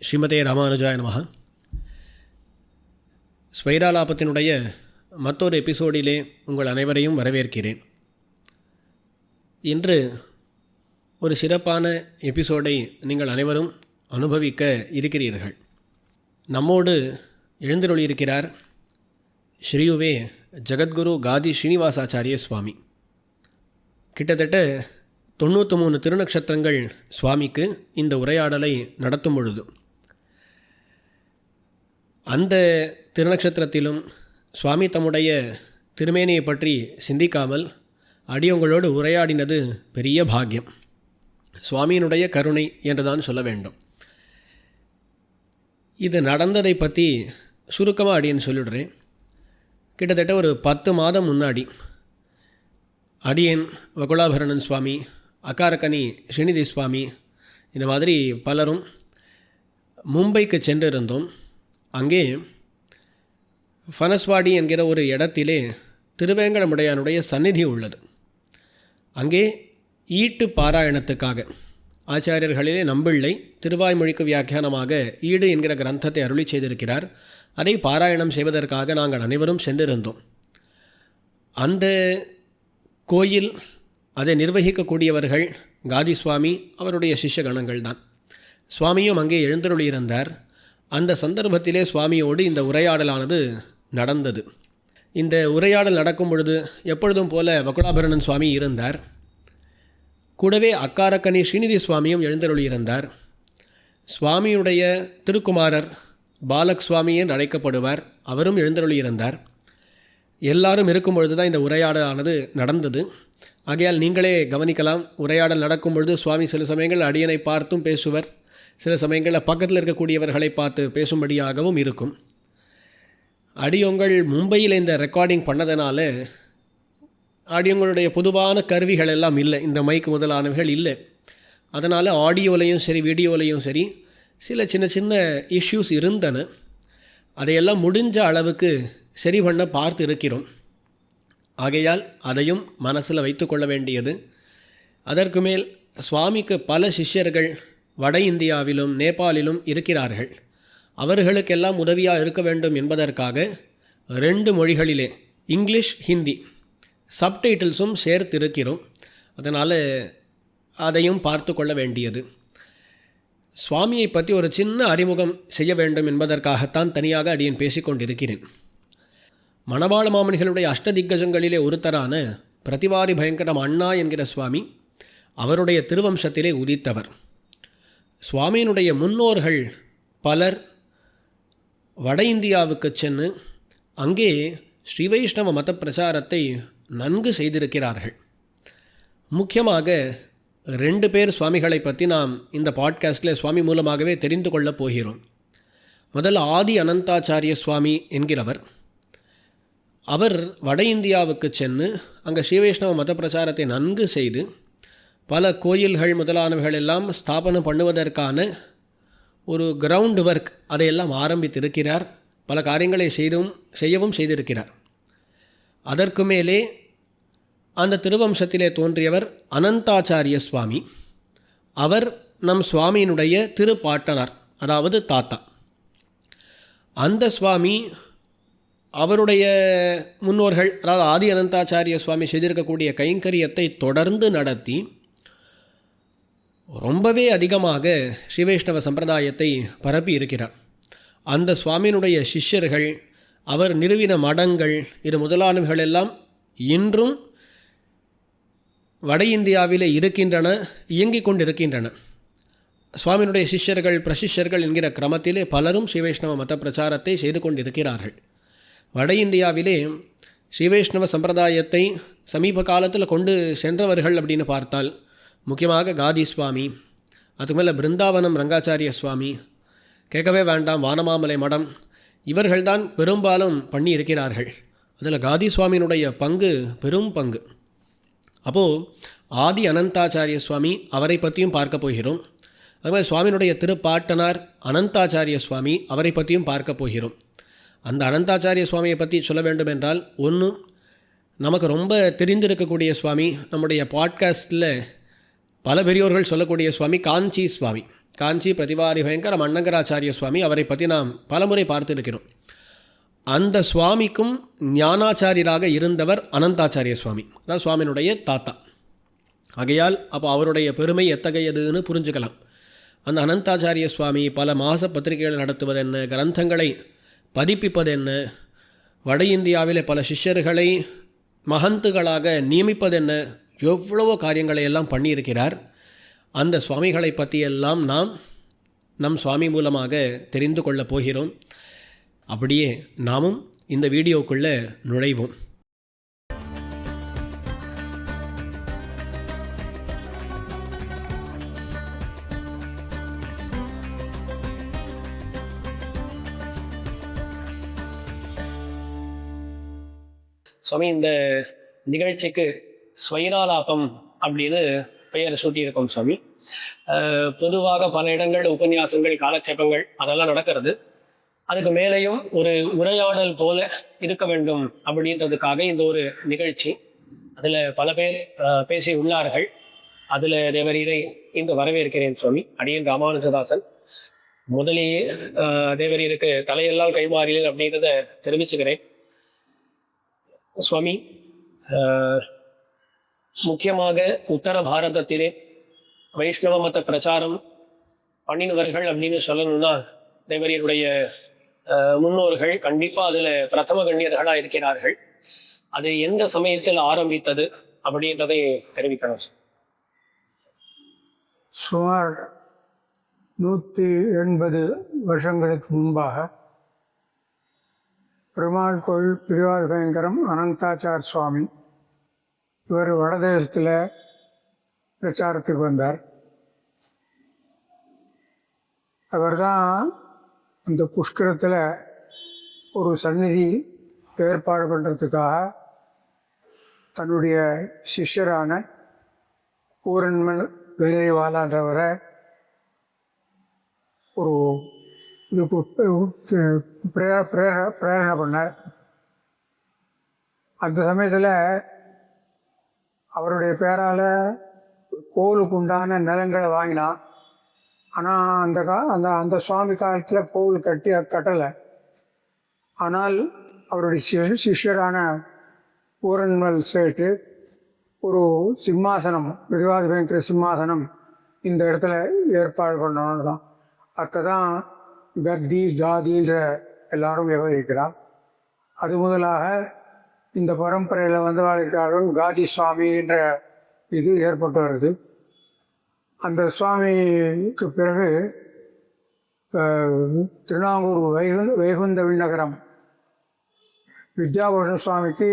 ஸ்ரீமதே ராமானுஜாய நமஹ. ஸ்வைராலாபத்தினுடைய மற்றொரு எபிசோடிலே உங்கள் அனைவரையும் வரவேற்கிறேன். இன்று ஒரு சிறப்பான எபிசோடை நீங்கள் அனைவரும் அனுபவிக்க இருக்கிறீர்கள். நம்மோடு எழுந்தருளியிருக்கிறார் ஸ்ரீயுவே ஜகத்குரு காதி ஸ்ரீனிவாசாச்சாரிய சுவாமி. கிட்டத்தட்ட 93 திருநக்ஷத்திரங்கள் சுவாமிக்கு இந்த உரையாடலை நடத்தும் பொழுது அந்த திருநக்ஷத்திரத்திலும் சுவாமி தம்முடைய திருமேனியை பற்றி சிந்திக்காமல் அடியவங்களோடு உரையாடினது பெரிய பாக்கியம், சுவாமியினுடைய கருணை என்றுதான் சொல்ல வேண்டும். இது நடந்ததை பற்றி சுருக்கமாக அடியேன்னு சொல்லிடுறேன். கிட்டத்தட்ட ஒரு 10 மாதம் முன்னாடி அடியேன், வகுலாபரணன் சுவாமி, அக்காரக்கனி ஸ்ரீநிதி சுவாமி, இந்த மாதிரி பலரும் மும்பைக்கு சென்றிருந்தோம். அங்கே ஃபனஸ்வாடி என்கிற ஒரு இடத்திலே திருவேங்கடமுடையானுடைய சந்நிதி உள்ளது. அங்கே ஈட்டு பாராயணத்துக்காக ஆச்சாரியர்களிலே நம்பிள்ளை திருவாய்மொழிக்கு வியாக்கியானமாக ஈடு என்கிற கிரந்தத்தை அருளி செய்திருக்கிறார். அதை பாராயணம் செய்வதற்காக நாங்கள் அனைவரும் சென்றிருந்தோம். அந்த கோயில், அதை நிர்வகிக்கக்கூடியவர்கள் காதி சுவாமி, அவருடைய சிஷ்ய கணங்கள் தான். சுவாமியும் அங்கே எழுந்தருளியிருந்தார். அந்த சந்தர்ப்பத்திலே சுவாமியோடு இந்த உரையாடலானது நடந்தது. இந்த உரையாடல் நடக்கும் பொழுது எப்பொழுதும் போல வகுலாபரணன் சுவாமி இருந்தார். கூடவே அக்காரக்கனி ஸ்ரீநிதி சுவாமியும் எழுந்தருளியிருந்தார். சுவாமியுடைய திருக்குமாரர் பாலக் சுவாமி என்று அழைக்கப்படுவார், அவரும் எழுந்தருளியிருந்தார். எல்லாரும் இருக்கும் பொழுது தான் இந்த உரையாடலானது நடந்தது. ஆகையால் நீங்களே கவனிக்கலாம், உரையாடல் நடக்கும் பொழுது சுவாமி சில சமயங்கள் அடியனை பார்த்தும் பேசுவர், சில சமயங்களில் பக்கத்தில் இருக்கக்கூடியவர்களை பார்த்து பேசும்படியாகவும் இருக்கும். அடியவங்கள் மும்பையில் இந்த ரெக்கார்டிங் பண்ணதுனால ஆடியோங்களுடைய பொதுவான கருவிகள் எல்லாம் இல்லை, இந்த மைக் முதலானவைகள் இல்லை. அதனால் ஆடியோலையும் சரி வீடியோலையும் சரி சில சின்ன சின்ன இஷ்யூஸ் இருந்தன. அதையெல்லாம் முடிஞ்ச அளவுக்கு சரி பண்ண பார்த்து இருக்கிறோம். ஆகையால் அதையும் மனசில் வைத்து கொள்ள வேண்டியது. அதற்கு மேல் சுவாமிக்கு பல சிஷ்யர்கள் வட இந்தியாவிலும் நேபாளிலும் இருக்கிறார்கள். அவர்களுக்கெல்லாம் உதவியாக இருக்க வேண்டும் என்பதற்காக 2 மொழிகளிலே இங்கிலீஷ் ஹிந்தி சப்டைட்டில்ஸும் சேர்த்து இருக்கிறோம். அதனால் அதையும் பார்த்து கொள்ள வேண்டியது. சுவாமியை பற்றி ஒரு சின்ன அறிமுகம் செய்ய வேண்டும் என்பதற்காகத்தான் தனியாக அடியேன் பேசிக்கொண்டிருக்கிறேன். மணவாள மாமனிகளுடைய அஷ்டதிக்கஜங்களிலே ஒருத்தரான பிரதிவாரி பயங்கரம் அண்ணா என்கிற சுவாமி அவருடைய திருவம்சத்திலே உதித்தவர். சுவாமியினுடைய முன்னோர்கள் பலர் வட இந்தியாவுக்கு சென்று அங்கே ஸ்ரீ வைஷ்ணவ மத பிரச்சாரத்தை நன்கு செய்திருக்கிறார்கள். முக்கியமாக 2 பேர் சுவாமிகளை பற்றி நாம் இந்த பாட்காஸ்டில் சுவாமி மூலமாகவே தெரிந்து கொள்ளப் போகிறோம். முதல்ல ஆதி அனந்தாச்சாரிய சுவாமி என்கிறவர். அவர் வட இந்தியாவுக்கு சென்று அங்கே ஸ்ரீ வைஷ்ணவ மத பிரச்சாரத்தை நன்கு செய்து பல கோயில்கள் முதலானவைகள் எல்லாம் ஸ்தாபனம் பண்ணுவதற்கான ஒரு கிரவுண்ட் ஒர்க் அதையெல்லாம் ஆரம்பித்திருக்கிறார். பல காரியங்களை செய்யவும் செய்திருக்கிறார். அதற்கு மேலே அந்த திருவம்சத்திலே தோன்றியவர் அனந்தாச்சாரிய சுவாமி. அவர் நம் சுவாமியினுடைய திருப்பாட்டனார், அதாவது தாத்தா. அந்த சுவாமி அவருடைய முன்னோர்கள், அதாவது ஆதி அனந்தாச்சாரிய சுவாமி செய்திருக்கக்கூடிய கைங்கரியத்தை தொடர்ந்து நடத்தி ரொம்பவே அதிகமாக ஸ்ரீ வைஷ்ணவ சம்பிரதாயத்தை பரப்பி இருக்கிறார். அந்த சுவாமியினுடைய சிஷ்யர்கள், அவர் நிறுவின மடங்கள், இது முதலானவைகள் எல்லாம் இன்றும் வட இந்தியாவிலே இருக்கின்றன, இயங்கிக் கொண்டிருக்கின்றன. சுவாமியினுடைய சிஷ்யர்கள் பிரசிஷ்யர்கள் என்கிற கிரமத்திலே பலரும் ஸ்ரீ வைஷ்ணவ மத பிரச்சாரத்தை செய்து கொண்டிருக்கிறார்கள். வட இந்தியாவிலே ஸ்ரீ வைஷ்ணவ சம்பிரதாயத்தை சமீப காலத்தில் கொண்டு சென்றவர்கள் அப்படின்னு பார்த்தால் முக்கியமாக காதி சுவாமி, அதுக்கு மேலே பிருந்தாவனம் ரங்காச்சாரிய சுவாமி, கேட்கவே வேண்டாம் வானமாமலை மடம், இவர்கள்தான் பெரும்பாலும் பண்ணி இருக்கிறார்கள். அதில் காதி சுவாமியினுடைய பங்கு பெரும் பங்கு. அப்போது ஆதி அனந்தாச்சாரிய சுவாமி அவரை பற்றியும் பார்க்க போகிறோம். அதுமாதிரி சுவாமியினுடைய திருப்பாட்டனார் அனந்தாச்சாரிய சுவாமி அவரை பற்றியும் பார்க்க போகிறோம். அந்த அனந்தாச்சாரிய சுவாமியை பற்றி சொல்ல வேண்டும் என்றால், ஒன்று நமக்கு ரொம்ப தெரிந்திருக்கக்கூடிய சுவாமி, நம்முடைய பாட்காஸ்டில் பல பெரியோர்கள் சொல்லக்கூடிய சுவாமி காஞ்சி சுவாமி. காஞ்சி பிரதிவாரி பயங்கரம் அன்னங்கராச்சாரிய சுவாமி, அவரை பற்றி நாம் பலமுறை பார்த்துருக்கிறோம். அந்த சுவாமிக்கும் ஞானாச்சாரியராக இருந்தவர் அனந்தாச்சாரிய சுவாமி, அதான் சுவாமியினுடைய தாத்தா. ஆகையால் அப்போ அவருடைய பெருமை எத்தகையதுன்னு புரிஞ்சுக்கலாம். அந்த அனந்தாச்சாரிய சுவாமி பல மாத பத்திரிகைகள் நடத்துவது என்ன, கிரந்தங்களை பதிப்பிப்பது என்ன, வட இந்தியாவில் பல சிஷ்யர்களை மகந்துகளாக நியமிப்பதென்ன, எவ்வளவோ காரியங்களை எல்லாம் பண்ணியிருக்கிறார். அந்த சுவாமிகளை பற்றியெல்லாம் நாம் நம் சுவாமி மூலமாக தெரிந்து கொள்ளப் போகிறோம். அப்படியே நாமும் இந்த வீடியோக்குள்ளே நுழைவோம். சுவாமி, இந்த நிகழ்ச்சிக்கு ஸ்வைராலாபம் அப்படின்னு பெயர் சூட்டியிருக்கோம் சுவாமி. பொதுவாக பல இடங்கள் உபன்யாசங்கள், காலட்சேபங்கள் அதெல்லாம் நடக்கிறது. அதுக்கு மேலேயும் ஒரு உரையாடல் போல இருக்க வேண்டும் அப்படின்றதுக்காக இந்த ஒரு நிகழ்ச்சி. அதில் பல பேர் பேசி உள்ளார்கள். அதில் தேவரீரை இன்று வரவேற்கிறேன் சுவாமி. அடியன் ராமானுஜதாசன். முதலேயே தேவரீருக்கு தலையெல்லாம் கைமாறியல் அப்படின்றத தெரிவிச்சுக்கிறேன் சுவாமி. முக்கியமாக உத்தர பாரதத்திலே வைஷ்ணவ மத பிரச்சாரம் பண்ணினவர்கள் அப்படின்னு சொல்லணும்னா தேவரீருடைய முன்னோர்கள் கண்டிப்பாக அதில் பிரதம கண்ணியர்களாக இருக்கிறார்கள். அது எந்த சமயத்தில் ஆரம்பித்தது அப்படின்றதை தெரிவிக்கணும். சுமார் 180 வருஷங்களுக்கு முன்பாக பெருமாள் கோயில் பிரிவாதி பயங்கரம் அனந்தாச்சார் சுவாமி இவர் வடதேசத்தில் பிரச்சாரத்துக்கு வந்தார். அவர் தான் அந்த புஷ்கரத்தில் ஒரு சந்நிதி ஏற்பாடு பண்ணுறதுக்காக தன்னுடைய சிஷ்யரான பூரன்மல் வெனரிவாலான்றவரை ஒரு பிரேரணை பண்ணார். அந்த சமயத்தில் அவருடைய பேரால் கோவிலுக்கு உண்டான நிலங்களை வாங்கினான். ஆனால் அந்த சுவாமி காலத்தில் கோவில் கட்டலை. ஆனால் அவருடைய சிஷ்யரான பூரன்மல் சேட்டு ஒரு சிம்மாசனம், பிரதிவாதி பயங்கர சிம்மாசனம் இந்த இடத்துல ஏற்பாடு பண்ணவனு தான். அத்தை தான் கத்தி காதின்ற எல்லாரும் விவரிக்கிறார். அது முதலாக இந்த பரம்பரையில் வந்து வாழ்க்கிறார்கள் காதி சுவாமின்ற இது ஏற்பட்டு வருது. அந்த சுவாமிக்கு பிறகு திருநாங்கூர் வைகுந்த விண்ணகரம் வித்யாபூஷண சுவாமிக்கு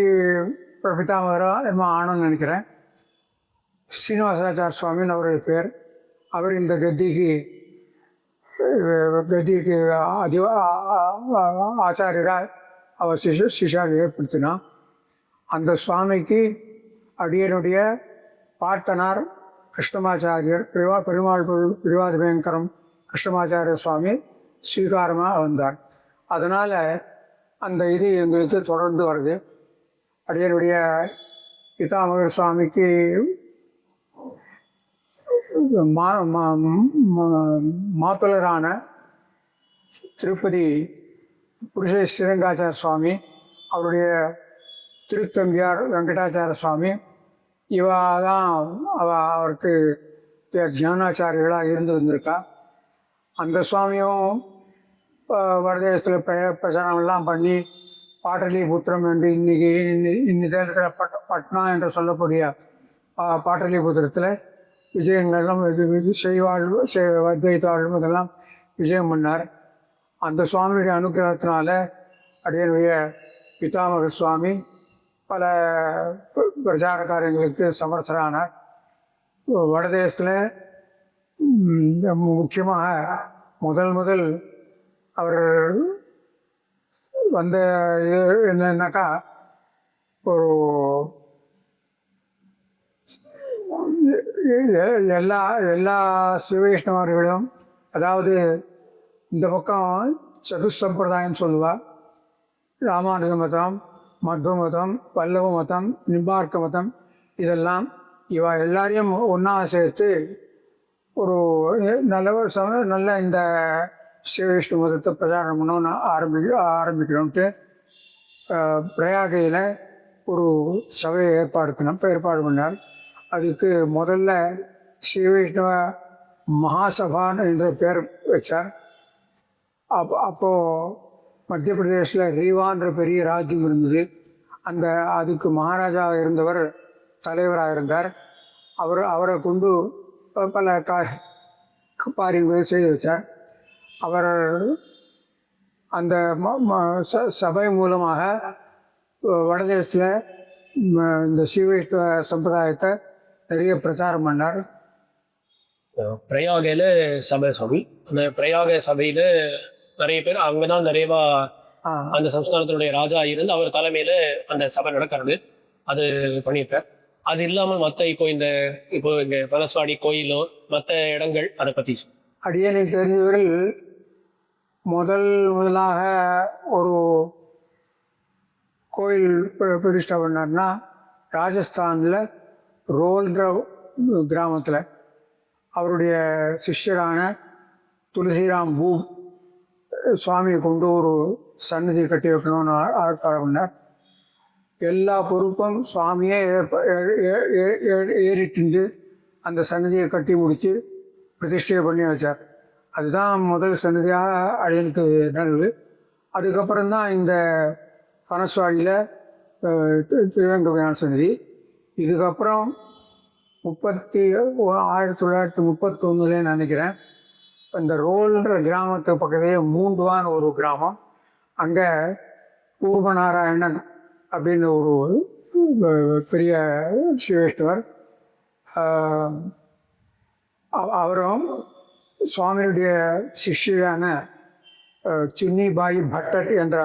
பிரபிதாமகராக என்ன ஆனன்னு நினைக்கிறேன். ஸ்ரீனிவாசாச்சார சுவாமின்னு அவருடைய பேர். அவர் இந்த கத்திக்கு ஆச்சாரியராக அவர் சிஷ்யாவை ஏற்படுத்தினார். அந்த சுவாமிக்கு அடியனுடைய பார்த்தனார் கிருஷ்ணமாச்சாரியர் பெருமாள் பிரிவாதி பயங்கரம் கிருஷ்ணமாச்சாரிய சுவாமி ஸ்வீகாரமாக வந்தார். அதனால் அந்த இது எங்களுக்கு தொடர்ந்து வருது. அடியனுடைய பிதாமகர் சுவாமிக்கு மாப்பிள்ளரான திருப்பதி புருஷ ஸ்ரீரங்காச்சார சுவாமி, அவருடைய திருத்தம்பியார் வெங்கடாச்சார சுவாமி, தான் அவருக்கு ஞானாச்சாரியர்களாக இருந்து வந்திருக்கா. அந்த சுவாமியும் வடதேசத்தில் பிரச்சாரம்லாம் பண்ணி பாட்டலிபுத்திரம் என்று இன்னி தேசத்தில் பட்னா என்று சொல்லக்கூடிய பாட்டலிபுத்திரத்தில் விஜயங்கள்லாம் செய்வாழ்வு அத்வைத்தாழ்வு இதெல்லாம் விஜயம் பண்ணார். அந்த சுவாமியுடைய அனுகிரகத்தினால அடியனுடைய பிதாமக சுவாமி பல பிரச்சார காரியங்களுக்கு சமர்த்தரானார். வடதேசத்தில் முக்கியமாக முதல் அவர் வந்த என்னன்னாக்கா ஒரு எல்லா சிவவைஷ்ணவர்களும், அதாவது இந்த பக்கம் சதுசம்பிரதாயம் சொல்லுவாள், ராமானுஜ மதம், மத்வ மதம், பல்லவ மதம், நிம்பார்க்க மதம், இதெல்லாம் எல்லாரையும் ஒன்றா சேர்த்து ஒரு நல்ல ஒரு நல்ல இந்த சிவவிஷ்ணு மதத்தை பிரச்சாரம் பண்ணணும்னு ஆரம்பிக்கணும்ட்டு பிரயாகையில் ஒரு சபையை ஏற்பாடு பண்ணார். அதுக்கு முதல்ல ஸ்ரீவைஷ்ணவ மகாசபான் என்ற பேர் வச்சார். அப்போது மத்திய பிரதேசில் ரீவான்ற பெரிய ராஜ்யம் இருந்தது. அதுக்கு மகாராஜாவாக இருந்தவர் தலைவராக இருந்தார். அவரை கொண்டு பல காரியங்களை செய்து வச்சார். அவர் அந்த சபை மூலமாக வடதேசத்தில் இந்த ஸ்ரீவைஷ்ணவ சம்பிரதாயத்தை நிறைய பிரச்சாரம் பண்ணார். பிரயாகையில் சபை சுவாமி, அந்த பிரயாக சபையில் நிறைய பேர் அங்கே தான் நிறைவா அந்த சம்ஸ்தானத்தினுடைய ராஜா இருந்து அவர் தலைமையில் அந்த சபை நடக்கிறது. அது பண்ணியிருக்கார். அது இல்லாமல் மற்ற இப்போ இங்கே பனஸ்வாடி கோயிலோ மற்ற இடங்கள் அதை பற்றி அடியனை தெரிஞ்சவர்கள் முதலாக ஒரு கோயில் பிரதிஷ்டை பண்ணார்னா ராஜஸ்தானில் ரோல்ன்ற கிராமத்தில் அவருடைய சிஷ்யரான துளசிராம் பூம் சுவாமியை கொண்டு ஒரு சன்னதி கட்டி வைக்கணும்னு ஆட்பாடு பண்ணார். எல்லா பொறுப்பும் சுவாமியே ஏறிட்டு அந்த சன்னதியை கட்டி முடித்து பிரதிஷ்டையை பண்ணி வச்சார். அதுதான் முதல் சன்னதியாக அடியனுக்கு நடந்தது. அதுக்கப்புறம்தான் இந்த பனஸ்வாடியில் திருவேங்கட சன்னதி. இதுக்கப்புறம் 1931 நினைக்கிறேன், இந்த ரோல்ன்ற கிராமத்துக்கு பக்கத்திலே மூண்டுவான ஒரு கிராமம். அங்கே பூர்வநாராயணன் அப்படின்னு ஒரு பெரிய சிவவைஷ்ணவர், அவரும் சுவாமியுடைய சிஷ்யான சின்னிபாய் பட்டர் என்ற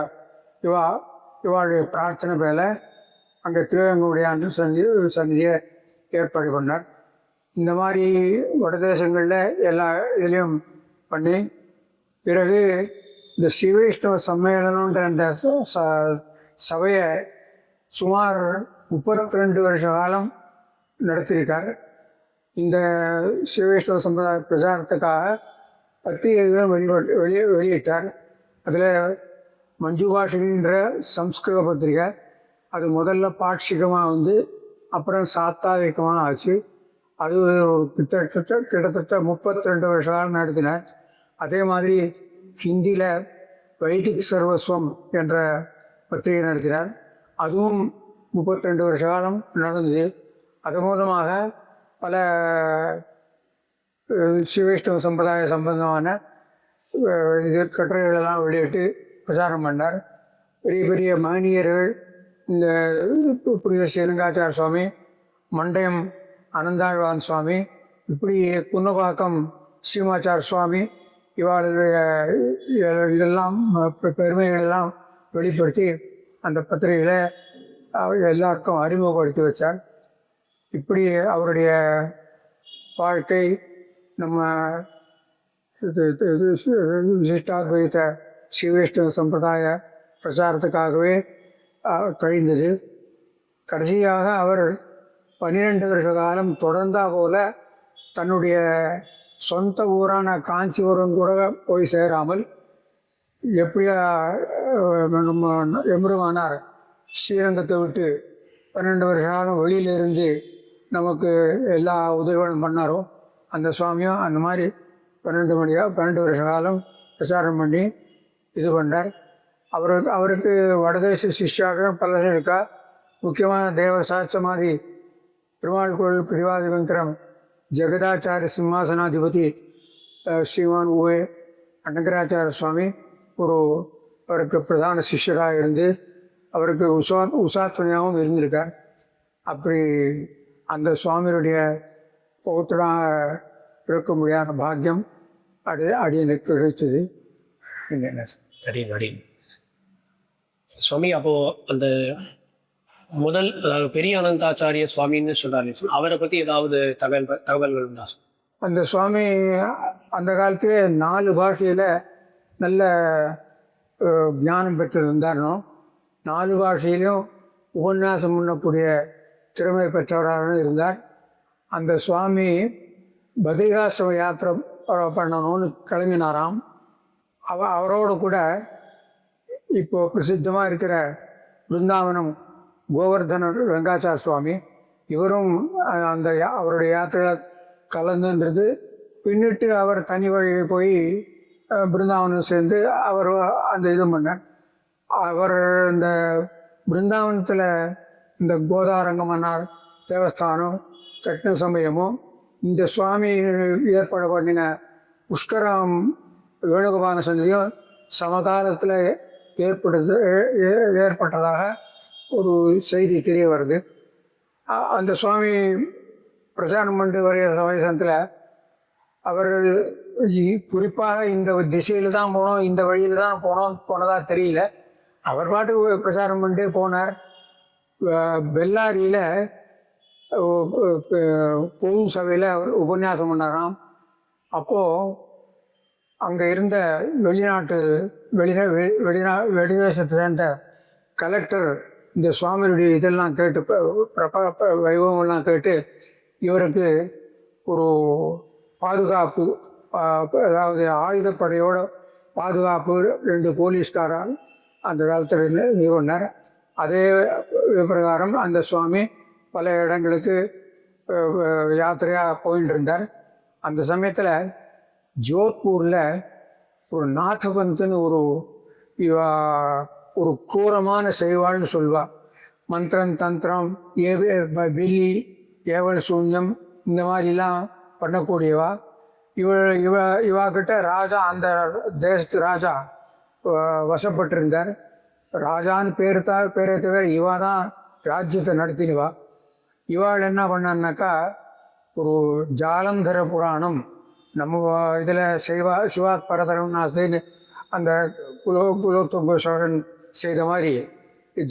இவாளுடைய பிரார்த்தனை பேர அங்கே திருவேங்கடைய சன்னதியை ஏற்பாடு பண்ணார். இந்த மாதிரி வடதேசங்களில் எல்லா இதுலேயும் பண்ணி பிறகு இந்த ஸ்ரீவைஷ்ணவ சம்மேளனன்ற அந்த சபையை சுமார் 32 வருஷ காலம் நடத்தியிருக்கார். இந்த ஸ்ரீவைஷ்ணவ சம்பிரதாய பிரச்சாரத்துக்காக பத்திரிகைகளும் வெளியிட்டார். அதில் மஞ்சுபாஷினின்ற சம்ஸ்கிருத பத்திரிகை அது முதல்ல பாட்சிகமாக அப்புறம் சாத்தாவிகமாக ஆச்சு. அது கிட்டத்தட்ட 32 வருஷ காலம் நடத்தினார். அதே மாதிரி ஹிந்தியில் வைதிக் சர்வஸ்வம் என்ற பத்திரிகை நடத்தினார். அதுவும் 32 வருஷ காலம் நடந்தது. அது மூலமாக பல ஸ்ரீவைஷ்ணவ சம்பிரதாய சம்பந்தமான கட்டுரைகளெல்லாம் வெளியிட்டு பிரச்சாரம் பண்ணார். பெரிய பெரிய மகனியர்கள், இந்த புனித ஸ்ரீரங்காச்சார சுவாமி, மண்டயம் அனந்தாழ்வான் சுவாமி, இப்படி குன்னபாக்கம் ஸ்ரீமாச்சார சுவாமி, இவாளுடைய இதெல்லாம் பெருமைகளெல்லாம் வெளிப்படுத்தி அந்த பத்திரிகையில் எல்லாருக்கும் அறிமுகப்படுத்தி வச்சார். இப்படி அவருடைய வாழ்க்கை நம்ம விசிஷ்டாத்வைத ஸ்ரீவைஷ்ணவ சம்பிரதாய பிரச்சாரத்துக்காகவே கழிந்தது. கடைசியாக அவர் 12 வருஷ காலம் தொடர்ந்தா போல தன்னுடைய சொந்த ஊரான காஞ்சிபுரம் கூட போய் சேராமல் எப்படியா நம்ம எம்பெருமானார் ஸ்ரீரங்கத்தை விட்டு 12 வருஷ காலம் வெளியிலிருந்து நமக்கு எல்லா உதவிகளும் பண்ணாரோ அந்த சுவாமியும் அந்த மாதிரி 12 வருஷ காலம் பிரச்சாரம் பண்ணி இது பண்ணார். அவருக்கு வடதேச சிஷ்யாக பலர் இருக்கா. முக்கியமான தேவ சாட்சமாதி பெருமாள் கோயில் பிரதிவாதி மந்திரம் ஜெகதாச்சாரிய சிம்மாசனாதிபதி ஸ்ரீமான் ஊவே அனகராச்சார சுவாமி அவருக்கு பிரதான சிஷ்யராக இருந்து அவருக்கு உசாத்துணையாகவும் இருந்திருக்கார். அப்படி அந்த சுவாமியுடைய பௌத்தனாக இருக்க முடியாத பாக்கியம் அடியனுக்கு கிடைத்தது. என்ன சுவாமி, அப்போது அந்த முதல் பெரிய அனந்தாச்சாரிய சுவாமின்னு சொல்கிறாரு, அவரை பற்றி ஏதாவது தகவல்கள் உண்டா? அந்த சுவாமி அந்த காலத்திலே 4 பாஷையில் நல்ல ஞானம் பெற்றிருந்தாரோ, 4 பாஷையிலும் உபன்யாசம் பண்ணக்கூடிய திறமை பெற்றவராக இருந்தார். அந்த சுவாமி பத்ரிகாசிரம யாத்திரை பண்ணணும்னு கிளம்பினாராம். அவரோடு கூட இப்போது பிரசித்தமாக இருக்கிற பிருந்தாவனம் கோவர்தனர் வெங்காச்சார சுவாமி இவரும் அந்த அவருடைய யாத்திரையில் கலந்துன்றது. பின்னிட்டு அவர் தனி வழி போய் பிருந்தாவனம் சேர்ந்து அவர் அந்த இது பண்ணார். அவர் இந்த பிருந்தாவனத்தில் இந்த கோதாரங்கமன்னார் தேவஸ்தானம் கட்டின சமயமும் இந்த சுவாமி ஏற்பாடு பண்ணின புஷ்கரம் வேணுகோபால சன்னதியும் சமகாலத்தில் ஏற்பட்டதாக ஒரு செய்தி தெரிய வருது. அந்த சுவாமி பிரச்சாரம் பண்ணி வருகிற சமயத்தில் அவர் குறிப்பாக இந்த திசையில் தான் போனோம், இந்த வழியில் தான் போனதாக தெரியல. அவர் பாட்டுக்கு பிரச்சாரம் பண்ணிட்டு போனார். பெல்லாரியில் பொது சபையில் அவர் உபன்யாசம் பண்ணாராம். அப்போது அங்கே இருந்த வெளிதேசத்தை சேர்ந்த கலெக்டர் இந்த சுவாமியுடைய இதெல்லாம் கேட்டு வைபவங்கள்லாம் கேட்டு இவருக்கு ஒரு பாதுகாப்பு, அதாவது ஆயுதப்படையோட பாதுகாப்பு 2 போலீஸ்காரர் அந்த காலத்தில் நிறுவனர். அதே பிரகாரம் அந்த சுவாமி பல இடங்களுக்கு யாத்திரையாக போயின்னு இருந்தார். அந்த சமயத்தில் ஜோத்பூரில் ஒரு நாதபந்துன்னு ஒரு கூரமான செய்வாள்னு சொல்வாள். மந்திரம் தந்திரம் வெளி ஏவல் சூன்யம் இந்த மாதிரிலாம் பண்ணக்கூடியவா. இவாக்கிட்ட ராஜா, அந்த தேசத்து ராஜா வசப்பட்டிருந்தார். ராஜான்னு பேரை தவிர இவா தான் ராஜ்யத்தை நடத்தினுவா. இவாள் என்ன பண்ணான்னாக்கா ஒரு ஜாலந்தர புராணம் நம்ம இதில் சிவா பரதரம் நாஸ்தின்னு அந்த குலோத்துங்க சோழன் செய்த மாதிரி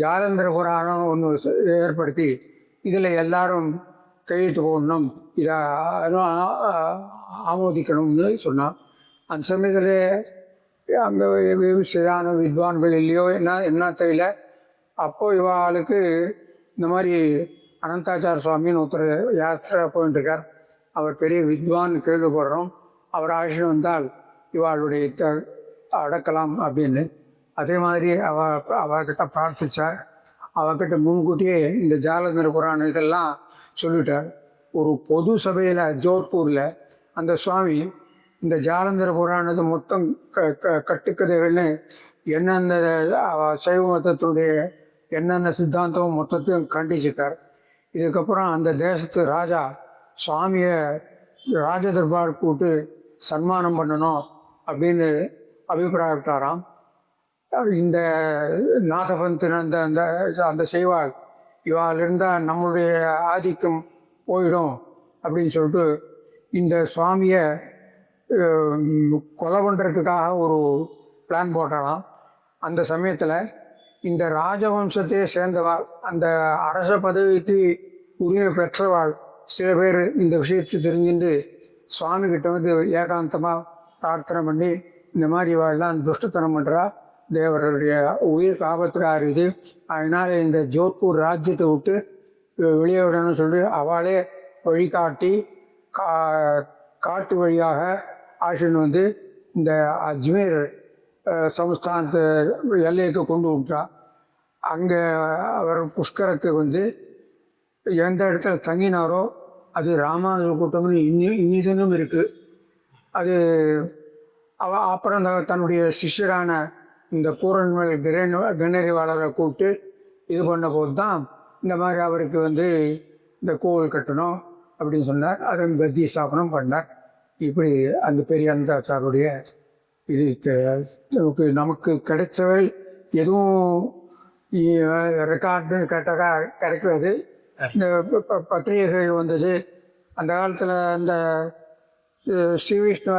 ஜாலந்தர புராணம் ஒன்று ஏற்படுத்தி இதில் எல்லாரும் கையெழுத்து போடணும், இதை ஆமோதிக்கணும்னு சொன்னான். அந்த சமயத்தில் அங்கே சரியான வித்வான்கள் இல்லையோ என்ன தெரியல. அப்போது இவாளுக்கு இந்த மாதிரி அனந்தாச்சார சுவாமின்னு ஒருத்தர் யாத்திரை போயிட்டுருக்கார். அவர் பெரிய வித்வான் கேள்விப்படுறோம். அவர் ஆட்சி வந்தால் இவாளுடைய அடக்கலாம் அப்படின்னு. அதே மாதிரி அவர்கிட்ட பிரார்த்தித்தார். அவர்கிட்ட முன்கூட்டியே இந்த ஜாலந்தர புராணம் இதெல்லாம் சொல்லிட்டார். ஒரு பொது சபையில் ஜோத்பூரில் அந்த சுவாமி இந்த ஜாலந்தர புராணத்தை மொத்தம் கட்டுக்கதைகள்னு என்னென்ன சைவ மதத்தினுடைய என்னென்ன சித்தாந்தம் மொத்தத்தையும் கண்டிச்சிட்டார். இதுக்கப்புறம் அந்த தேசத்து ராஜா சுவாமியை ராஜ தர்பார் கூட்டு சன்மானம் பண்ணணும் அப்படின்னு அபிப்பிராயப்பட்டாராம். இந்த நாதபந்தின் அந்த செய்வாள் இவாள் இருந்தால் நம்முடைய ஆதிக்கம் போயிடும் அப்படின்னு சொல்லிட்டு இந்த சுவாமியை கொலை பண்ணுறதுக்காக ஒரு பிளான் போட்டாலாம். அந்த சமயத்தில் இந்த ராஜவம்சத்தையே சேர்ந்தவாள், அந்த அரச பதவிக்கு உரிமை பெற்றவாள் சில பேர் இந்த விஷயத்தை தெரிஞ்சுட்டு சுவாமிகிட்ட வந்து ஏகாந்தமாக பிரார்த்தனை பண்ணி இந்த மாதிரி இவாள்லாம் துஷ்டத்தனம் பண்ணுறா, தேவருடைய உயிருக்கு ஆபத்தில் ஆறுது, அதனால் இந்த ஜோத்பூர் ராஜ்யத்தை விட்டு வெளியே விடணும்னு சொல்லி அவளே வழிகாட்டி காட்டு வழியாக ஆஷின்னு வந்து இந்த அஜ்மீர் சமஸ்தானத்து எல்லைக்கு கொண்டு விட்டா. அங்கே அவர் புஷ்கரத்துக்கு வந்து எந்த இடத்துல தங்கினாரோ அது ராமானுஜ கூட்டம்னு இன்னிதனும் இருக்குது. அது அப்புறம் தன்னுடைய சிஷ்யரான இந்த பூரன்மல் கணேரிவாளரை கூப்பிட்டு இது பண்ண போது தான் இந்த மாதிரி அவருக்கு வந்து இந்த கோவில் கட்டணும் அப்படின்னு சொன்னார். அதை கத்தி ஸ்தாபனம் பண்ணார். இப்படி அந்த பெரிய அனந்தாச்சாருடைய இது நமக்கு கிடைச்சவை எதுவும் ரெக்கார்டுன்னு கேட்டாக்கா கிடைக்காது. இந்த பத்திரிகைகள் வந்தது அந்த காலத்தில். இந்த ஸ்ரீ விஷ்ணு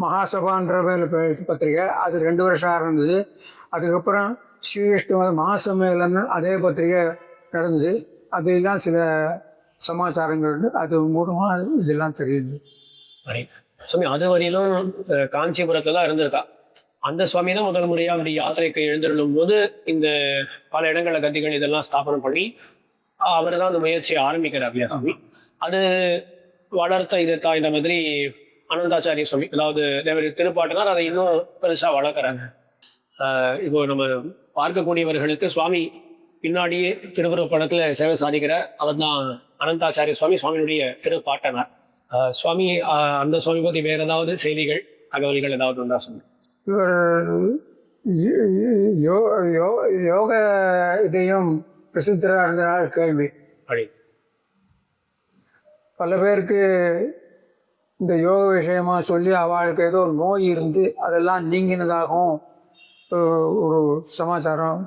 மகாசபான்ற பத்திரிகை அது 2 வருஷம் இருந்தது. அதுக்கப்புறம் ஸ்ரீ விஷ்ணு மகாசம்மேளன் அதே பத்திரிகை நடந்தது. அதெல்லாம் சில சமாச்சாரங்கள் அது மூலமாக இதெல்லாம் தெரியுது. சுவாமி அது வரையிலும் காஞ்சிபுரத்தில் தான் இருந்திருக்கா. அந்த சுவாமி தான் முதல் முறையாக அப்படி யாத்திரைக்கு எழுந்திருக்கும் போது இந்த பல இடங்களில் கத்திகள் இதெல்லாம் ஸ்தாபனம் பண்ணி அவர் தான் அந்த முயற்சியை ஆரம்பிக்கிறார் இல்லையா சுவாமி? அது வளர்த்த இதைத்தான் இந்த மாதிரி அனந்தாச்சாரிய சுவாமி, அதாவது தேவர் திருப்பாட்டினார், அதை இன்னும் பெருசாக வளர்க்குறாங்க. இப்போ நம்ம பார்க்கக்கூடியவர்களுக்கு சுவாமி பின்னாடியே திருவுருவப் படத்தில் சேவை சாதிக்கிற அவர் தான் அனந்தாச்சாரிய சுவாமி, சுவாமியுடைய திருப்பாட்டனார். சுவாமி அந்த சுவாமி பற்றி வேறு ஏதாவது செய்திகள், தகவல்கள் ஏதாவது உண்டா சொல்லுங்க. இவர் யோக இதையும் பிரசித்தராக இருந்தனால் கேள்வி. அப்படி பல பேருக்கு இந்த யோக விஷயமா சொல்லி அவளுக்கு ஏதோ நோய் இருந்து அதெல்லாம் நீங்கினதாகவும் ஒரு சமாச்சாரம்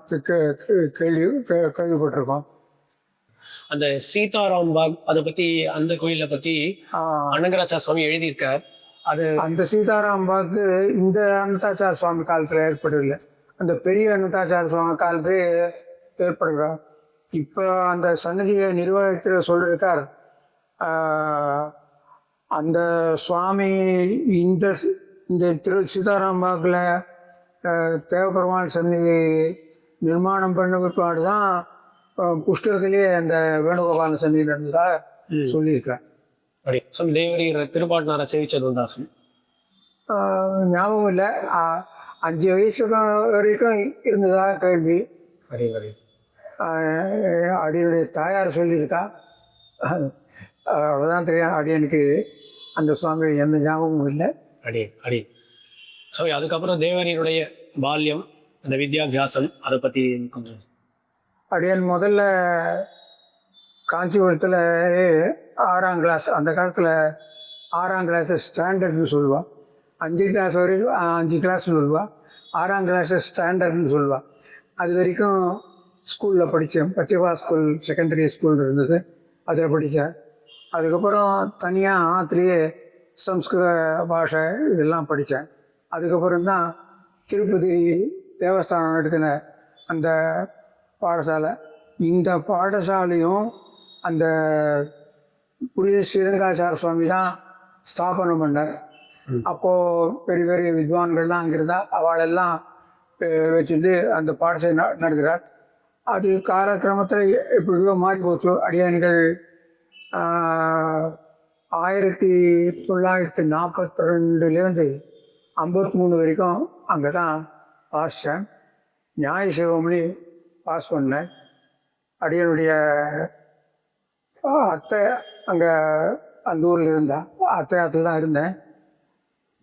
கேள்விப்பட்டிருக்கோம். அந்த சீதாராம் பாக் அதை பற்றி, அந்த கோயிலை பற்றி அனங்கராச்சார சுவாமி எழுதியிருக்கார். அது அந்த சீதாராம் பாக்கு இந்த அனந்தாச்சார சுவாமி காலத்தில் ஏற்படவில்லை, அந்த பெரிய அனந்தாச்சார சுவாமி காலத்தில் ஏற்படுகிறார். இப்போ அந்த சன்னதியை நிர்வகிக்கிற சொல்லியிருக்கார். அந்த சுவாமி இந்த இந்த சீதாராம் பாக்கில் தேவபெருமாள் சன்னதி நிர்மாணம் பண்ண பிற்பாடு தான் புஷ்கரத்திலேயே அந்த வேணுகோபாலன் சன்னதி நடந்ததாக சொல்லியிருக்கார். அப்படி தேவரீர் திருப்பாட்டினாரை சேவிச்சது உண்டா சொல்லி? ஞாபகம் இல்லை. 5 வயசு வரைக்கும் இருந்ததாக கேள்வி. சரி சரி. அடியனுடைய தாயார் சொல்லியிருக்கா, அவ்வளோதான் தெரியும். அடியனுக்கு அந்த சுவாமி எந்த ஞாபகமும் இல்லை. அடி ஸோ அதுக்கப்புறம் தேவரீருடைய பால்யம், அந்த வித்யாபியாசம், அதை பற்றி கொஞ்சம். அடியன் முதல்ல காஞ்சிபுரத்தில் 6ஆம் கிளாஸ், அந்த காலத்தில் 6ஆம் கிளாஸு ஸ்டாண்டர்ட்னு சொல்லுவாள். 5 கிளாஸ் வரைக்கும் 5 கிளாஸ்னு சொல்லுவாள், 6ஆம் கிளாஸு ஸ்டாண்டர்ட்னு சொல்லுவாள். அது வரைக்கும் ஸ்கூலில் படித்தேன். பச்சைவா ஸ்கூல் செகண்டரி ஸ்கூல் இருந்தது, அதில் படித்தேன். அதுக்கப்புறம் தனியாக ஆற்றுலேயே சம்ஸ்கிருத பாஷை இதெல்லாம் படித்தேன். அதுக்கப்புறம் தான் திருப்பதி தேவஸ்தானம் நடத்தின அந்த பாடசாலை. இந்த பாடசாலையும் அந்த புரிய ஸ்ரீரங்காச்சார சுவாமி தான் ஸ்தாபனம் பண்ணார். அப்போது பெரிய பெரிய வித்வான்கள்லாம் அங்கே இருந்தால் அவளெல்லாம் வச்சுட்டு அந்த பாடசாலை நடத்துகிறார். அது காலக்கிரமத்தில் எப்படியோ மாறி போச்சு. அடியான்கள் 1942 53 வரைக்கும் அங்கே தான் வாசித்தேன். நியாய சிவமணி பாஸ் பண்ணேன். அடியனுடைய அத்தை அங்கே அந்த ஊரில் இருந்தால் அத்தையாத்தில் தான் இருந்தேன்.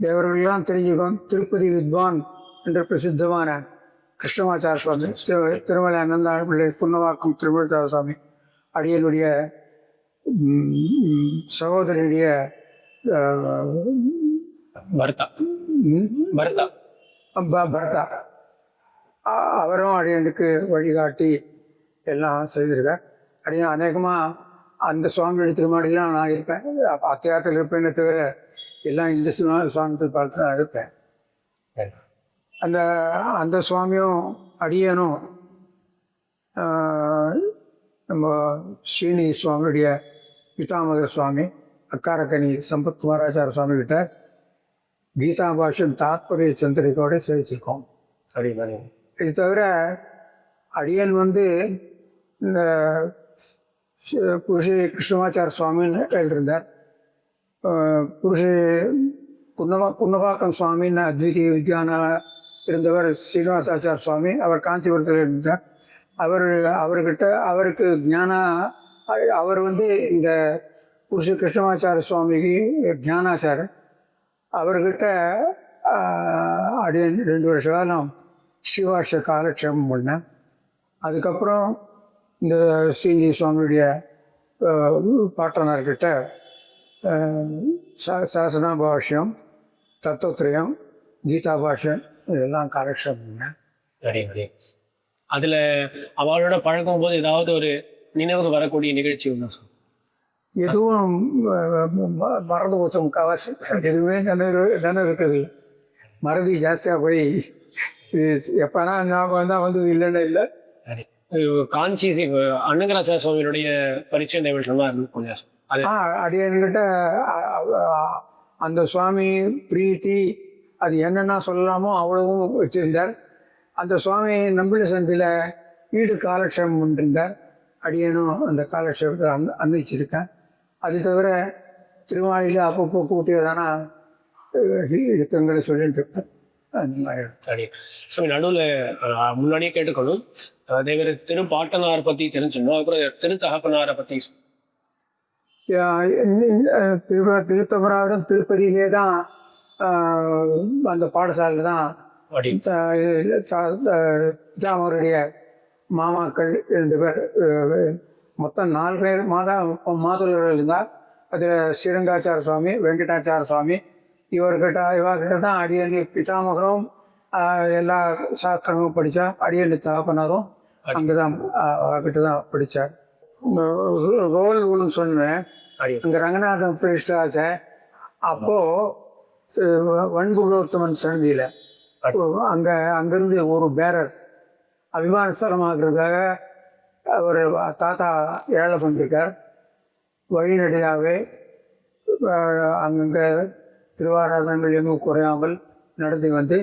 தேவர்களெல்லாம் தெரிஞ்சுக்கும். திருப்பதி வித்வான் என்ற பிரசித்தமான கிருஷ்ணமாச்சார சுவாமி, திருமலை அனந்தாள் பிள்ளை, புன்னவாக்கம் திருமலாச்சார சுவாமி அடியனுடைய சகோதரனுடைய பரதா, அவரும் அடியனுக்கு வழிகாட்டி எல்லாம் செய்திருக்கார். அடியன் அநேகமாக அந்த சுவாமியுடைய திருமாடிலாம் நான் இருப்பேன். அத்தியாயத்தில் இருப்பேன்னு தவிர எல்லாம் இந்த சுவாமி திருப்பாலத்தில் நான் இருப்பேன். அந்த சுவாமியும் அடியனும் நம்ம ஸ்ரீனி சுவாமியுடைய பிதாமக சுவாமி அக்காரக்கனி சம்பத் குமாராச்சார சுவாமி கிட்ட கீதா பாஷ்யம் தாத்பரிய சந்திரிகையோட சேவிச்சிருக்கோம். சரி. இது தவிர அடியன் இந்த புருஷி கிருஷ்ணமாச்சார சுவாமின்னு எழுதியிருந்தார். புருஷி புன்னபாக்கம் சுவாமின்னு அத்விதீய வித்யான இருந்தவர் ஸ்ரீனிவாசாச்சார சுவாமி. அவர் காஞ்சிபுரத்தில் இருந்தார். அவருக்கு அவர் இந்த புருஷ கிருஷ்ணமாச்சார சுவாமிக்கு ஞானாச்சாரர். அவர்கிட்ட அடியன் 2 வருஷ காலம் சிவாஷ காலக்ஷேபம் பண்ணேன். அதுக்கப்புறம் இந்த ஸ்ரீஜி சுவாமியுடைய பாட்டனார்கிட்ட சாசனா பாஷ்யம், தத்துவத்திரயம், கீதா பாஷ்யம் இதெல்லாம் காலக்ஷேபம் பண்ணேன். சரி. அதில் அவளோட பழகும் போது ஏதாவது ஒரு நினைவுக்கு வரக்கூடிய நிகழ்ச்சி ஒன்று சொல்லுங்கள். எதுவும் மறந்து போச்சு. முக்கால்வாசி எதுவுமே நினைவு இருக்குது. மறதி ஜாஸ்தியாக போய் எப்போனா ஞாபகம் தான் வந்தது, இல்லைன்னா இல்லை. காஞ்சி அன்னங்கராச்சார சுவாமியுடைய பரிச்சயம் நிகழ்ச்சிலாம் இருந்து கொஞ்சம் அடியன்கிட்ட அந்த சுவாமி பிரீத்தி அது என்னென்னா சொல்லலாமோ அவ்வளவும் வச்சுருந்தார். அந்த சுவாமி நம்பிள சந்தியில் வீடு காலக்ஷேபம் பண்ணிருந்தார். அடியனும் அந்த காலக்ஷேபத்தை அன்வைச்சிருக்கேன். அது தவிர திருவாளியில் அப்பப்போ கூட்டியதான யுத்தங்களை சொல்லிட்டு இருப்பேன். அந்த மாதிரி சரி. ஸோ நடுவில் முன்னாடியே கேட்டுக்கணும். தேவர் திருப்பாட்டனார் பற்றி தெரிஞ்சுக்கணும். அப்புறம் திருத்தகப்பனாரை பற்றி திருத்தபுராவரம் திருப்பதியிலே தான் அந்த பாடசாலையில் தான் அப்படி பிதாமருடைய மாமாக்கள் 2 பேர், மொத்தம் 4 பேர் மாதுளர்கள் இருந்தால் அதில் ஸ்ரீரங்காச்சார சுவாமி, வெங்கடாச்சார சுவாமி இவர்கிட்ட தான் அடியணி பிதாமகரும் எல்லா சாஸ்திரங்களும் படித்தா. அடியணி தகப்பனாரும் அங்கே தான் அவர்கிட்ட தான் படித்தார். ரோல் ஒன்று சொன்னேன். இங்கே ரங்கநாதன் பிரதிஷ்டாச்ச அப்போது வன்புரோத்தமன் சன்னதியில் அங்கேருந்து ஒரு பேரர் அபிமானஸ்தலமாகிறதுக்காக அவர் தாத்தா ஏழை பண்ணிருக்கார். வழிநடையாகவே அங்கங்கே திருவாராதனங்கள் எங்கும் குறையாமல் நடந்து வந்து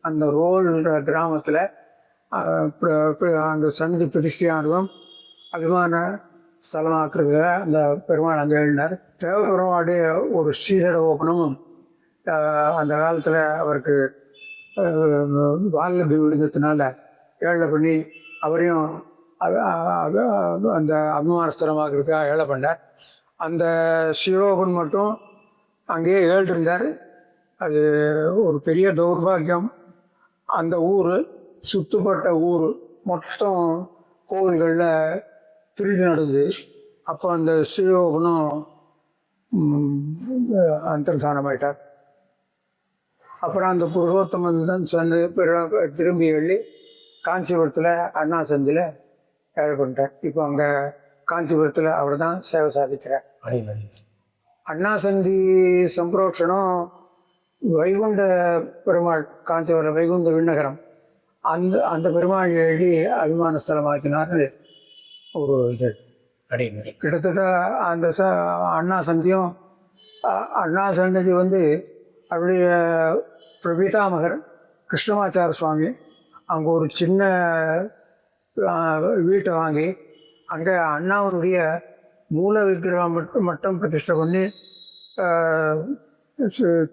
அந்த ரோல் கிராமத்தில் அங்கே சன்னதி பிரதிஷ்டையானதும் அபிமான ஸ்தலமாக்குறது அந்த பெருமாள் அங்கே எழுதினார். தேவபெருமாளுடைய ஒரு ஸ்ரீசட ஓப்பனமும் அந்த காலத்தில் அவருக்கு வால்நபி விழுந்ததுனால ஏழை பண்ணி அவரையும் அந்த அபிமான ஸ்தலமாக்குறதுக்காக ஏழை பண்ணார். அந்த ஸ்ரீரோகன் மட்டும் அங்கேயே ஏழ்ந்தார். அது ஒரு பெரிய தௌர்பாகியம். அந்த ஊர் சுற்றுப்பட்ட ஊர் மொத்தம் கோவில்களில் திருடி நடந்தது. அப்போ அந்த ஸ்ரீரோகனும் அந்தர்தானமாயிட்டார். அப்புறம் அந்த புருஷோத்தமன் தான் சொன்ன திரும்பி எழுதி காஞ்சிபுரத்தில் அண்ணா சந்தியில் ஏழை பண்ணிட்டார். இப்போ அங்கே காஞ்சிபுரத்தில் அவர் தான் சேவை சாதிக்கிறார். அண்ணா சந்தி சம்பிரோட்சணம் வைகுண்ட பெருமாள், காஞ்சிபுரம் வைகுண்ட விண்ணகரம் அந்த பெருமாள் எழுதி அபிமான ஸ்தலமாக்கினார். ஒரு இது கிட்டத்தட்ட அந்த அண்ணா சந்தியும் அண்ணா சன்னதி வந்து அவருடைய பிரபிதாமகர் கிருஷ்ணமாச்சார சுவாமி அங்கே ஒரு சின்ன வீட்டை வாங்கி அங்கே அண்ணாவுடைய மூல விக்கிரகம் மட்டும் பிரதிஷ்டை பண்ணி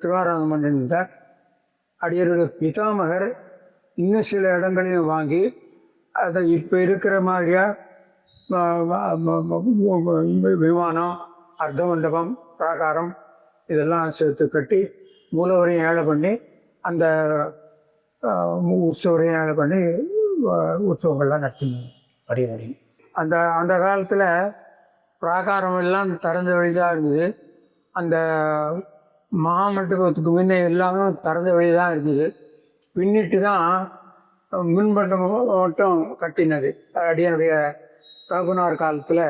திருவாராதனம் பண்ணியிருந்தார். அடியருடைய பிதாமகர் இன்னும் சில இடங்களையும் வாங்கி அதை இப்போ இருக்கிற மாதிரியா விமானம், அர்த்த மண்டபம், பிராகாரம் இதெல்லாம் சேர்த்து கட்டி மூலவரையும் ஏழை பண்ணி அந்த உற்சவரையும் ஏழை பண்ணி உற்சவங்கள்லாம் நடத்தினாங்க. அந்த காலத்தில் பிராகாரம் எல்லாம் திறந்த வழிதான் இருந்தது. அந்த மகாமண்டபத்துக்கு முன்னே எல்லாமே திறந்த வழி தான் இருந்தது. பின்னிட்டு தான் முன்மண்டபம் மட்டும் கட்டினது. அடியனுடைய தகப்பனார் காலத்தில்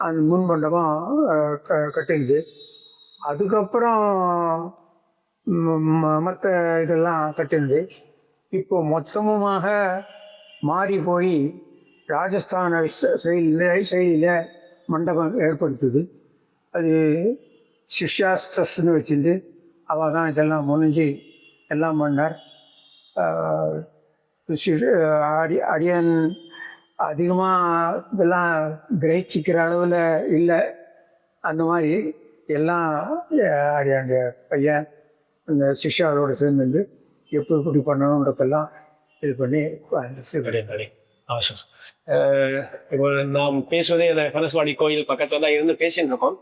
அந்த முன்மண்டபம் கட்டினது. அதுக்கப்புறம் மற்ற இதெல்லாம் கட்டினது. இப்போ மொத்தமுமாக மாறி போய் ராஜஸ்தான செயலியில் மண்டபம் ஏற்படுத்துது. அது சிஷ்யாஸ்திரஸ்ன்னு வச்சுட்டு அவள் தான் இதெல்லாம் முனைஞ்சி எல்லாம் பண்ணார். அடியன் அதிகமாக இதெல்லாம் கிரகிச்சிக்கிற அளவில் இல்லை. அந்த மாதிரி எல்லாம் அடியானுடைய பையன் இந்த சிஷ்யாவோடு சேர்ந்துட்டு எப்படி பண்ணணுன்றதெல்லாம் இது பண்ணி அவசியம். இப்போ நாம் பேசுவதே இந்த பனஸ்வாடி கோயில் பக்கத்தில் தான் இருந்து பேசிட்டு இருக்கோம்.